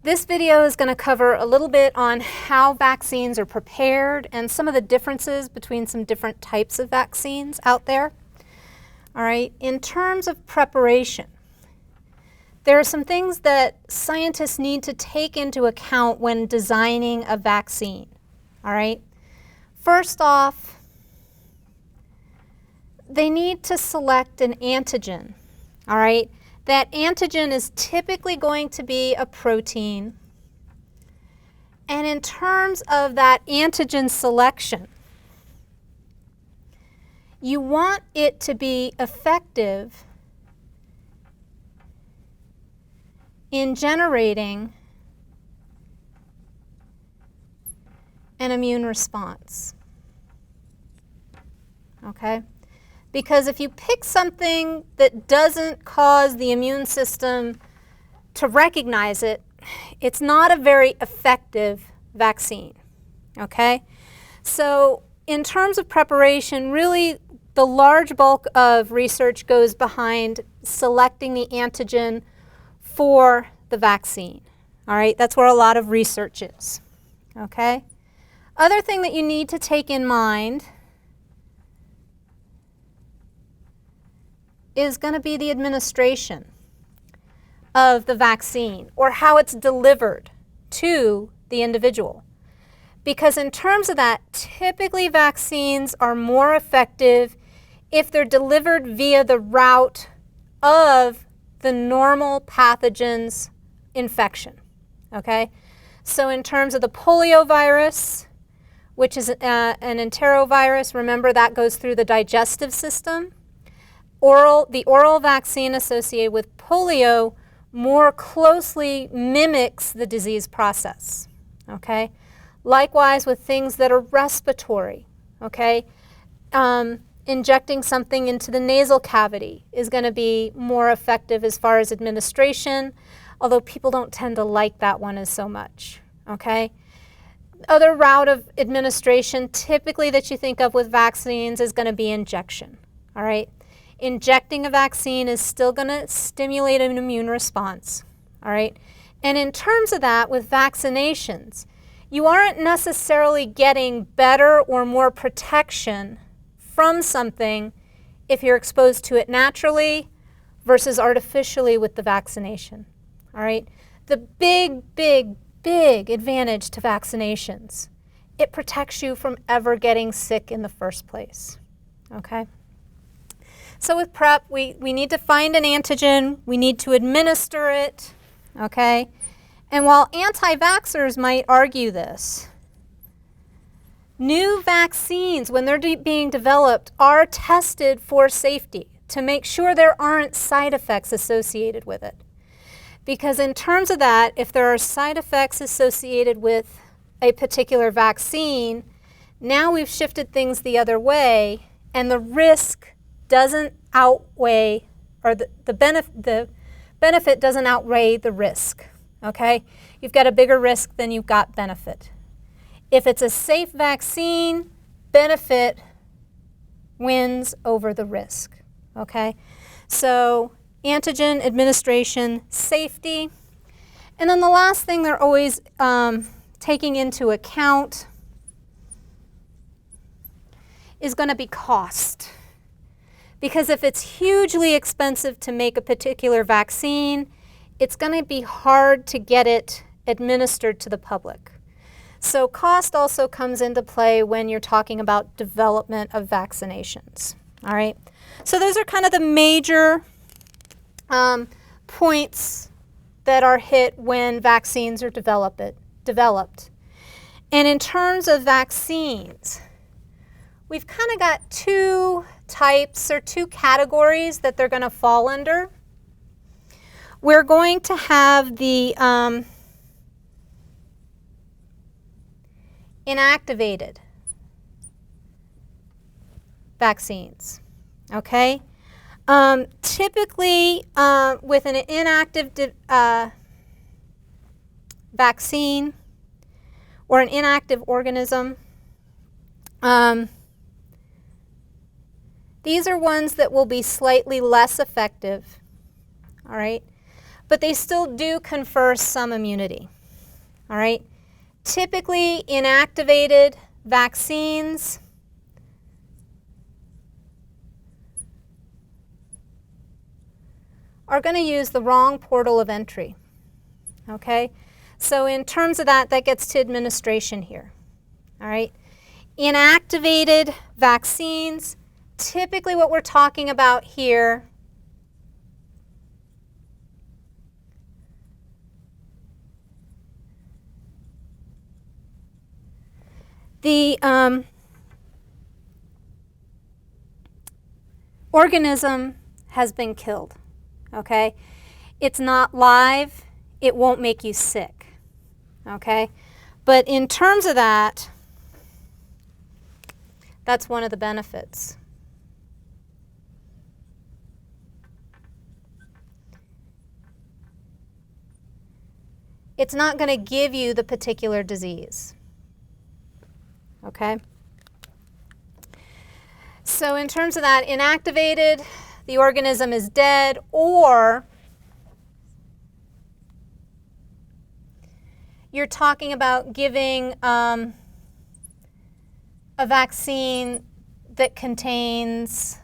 This video is going to cover a little bit on how vaccines are prepared and some of the differences between some different types of vaccines out there. All right, in terms of preparation, there are some things that scientists need to take into account when designing a vaccine. All right, first off, they need to select an antigen. All right. That antigen is typically going to be a protein. And in terms of that antigen selection, you want it to be effective in generating an immune response. Okay? Because if you pick something that doesn't cause the immune system to recognize it, it's not a very effective vaccine, okay? So in terms of preparation, really the large bulk of research goes behind selecting the antigen for the vaccine, all right? That's where a lot of research is, okay? Other thing that you need to take in mind is going to be the administration of the vaccine or how it's delivered to the individual. Because in terms of that, typically vaccines are more effective if they're delivered via the route of the normal pathogen's infection. Okay? So in terms of the polio virus, which is an enterovirus, remember that goes through the digestive system. The oral vaccine associated with polio more closely mimics the disease process, okay? Likewise with things that are respiratory, okay? Injecting something into the nasal cavity is going to be more effective as far as administration, although people don't tend to like that one as so much, okay? Other route of administration typically that you think of with vaccines is going to be injection, all right? Injecting a vaccine is still going to stimulate an immune response, all right? And in terms of that, with vaccinations, you aren't necessarily getting better or more protection from something if you're exposed to it naturally versus artificially with the vaccination, all right? The big advantage to vaccinations, it protects you from ever getting sick in the first place, okay? So with PrEP, we need to find an antigen, we need to administer it, okay? And while anti-vaxxers might argue this, new vaccines, when they're being developed, are tested for safety to make sure there aren't side effects associated with it. Because in terms of that, if there are side effects associated with a particular vaccine, now we've shifted things the other way, and the risk doesn't outweigh, or the benefit doesn't outweigh the risk, okay? You've got a bigger risk than you've got benefit. If it's a safe vaccine, benefit wins over the risk, okay? So antigen administration, safety, and then the last thing they're always taking into account is going to be cost. Because if it's hugely expensive to make a particular vaccine, it's going to be hard to get it administered to the public. So cost also comes into play when you're talking about development of vaccinations. All right. So those are kind of the major points that are hit when vaccines are developed. And in terms of vaccines, we've kind of got two types or two categories that they're going to fall under. We're going to have the inactivated vaccines, okay? Typically, with an inactive vaccine or an inactive organism, these are ones that will be slightly less effective, all right? but they still do confer some immunity. All right? Typically, inactivated vaccines are going to use the wrong portal of entry. Okay? So in terms of that, that gets to administration here. All right? Inactivated vaccines, typically what we're talking about here the organism has been killed, okay? It's not live, it won't make you sick, okay? But in terms of that, that's one of the benefits. It's not going to give you the particular disease. Okay? So in terms of that, inactivated, the organism is dead, or you're talking about giving a vaccine that contains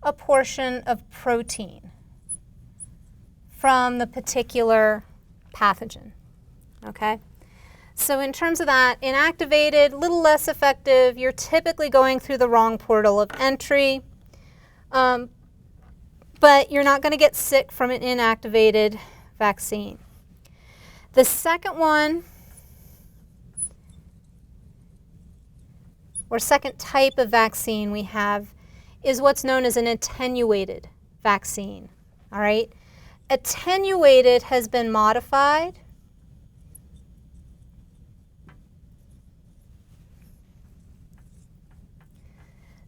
a portion of protein from the particular pathogen. Okay? So in terms of that, inactivated, a little less effective. You're typically going through the wrong portal of entry, but you're not going to get sick from an inactivated vaccine. The second one, or second type of vaccine we have, is what's known as an attenuated vaccine. All right? Attenuated has been modified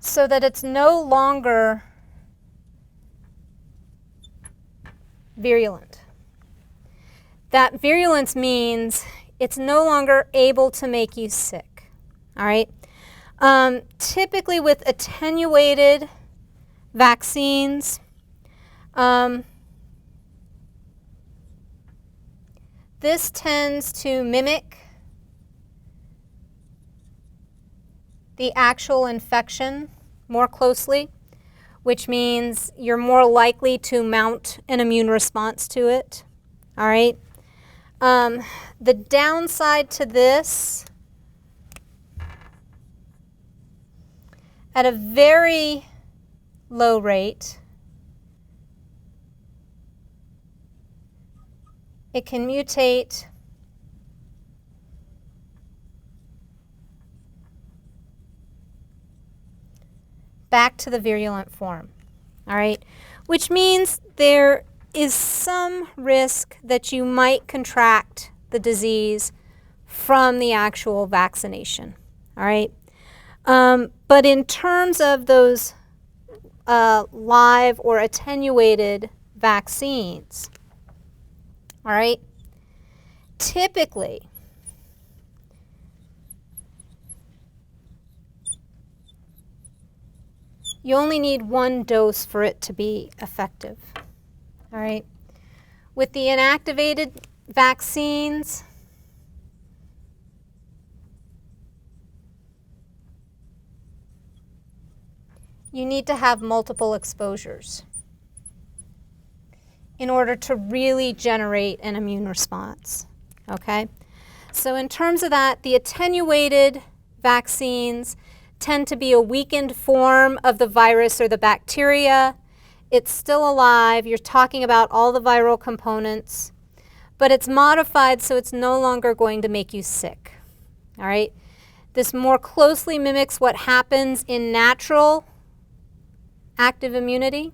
so that it's no longer virulent. That virulence means it's no longer able to make you sick. All right? Typically with attenuated vaccines, this tends to mimic the actual infection more closely, which means you're more likely to mount an immune response to it. All right? The downside to this, at a very low rate, it can mutate back to the virulent form, all right? Which means there is some risk that you might contract the disease from the actual vaccination, all right? But in terms of those live or attenuated vaccines, all right, typically you only need one dose for it to be effective. All right. With the inactivated vaccines, you need to have multiple exposures in order to really generate an immune response. Okay? So in terms of that, the attenuated vaccines tend to be a weakened form of the virus or the bacteria. It's still alive. You're talking about all the viral components, but it's modified so it's no longer going to make you sick. All right? This more closely mimics what happens in natural active immunity,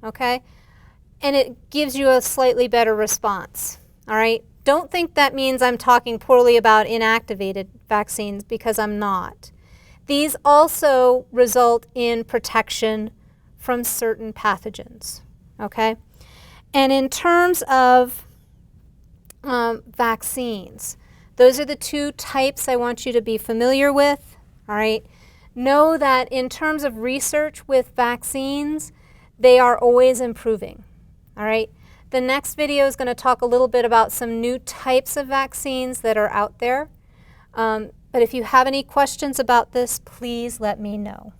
okay? And it gives you a slightly better response. All right? Don't think that means I'm talking poorly about inactivated vaccines, because I'm not. These also result in protection from certain pathogens, okay? And in terms of vaccines, those are the two types I want you to be familiar with, all right? Know that in terms of research with vaccines, they are always improving. All right. The next video is going to talk a little bit about some new types of vaccines that are out there. But if you have any questions about this, please let me know.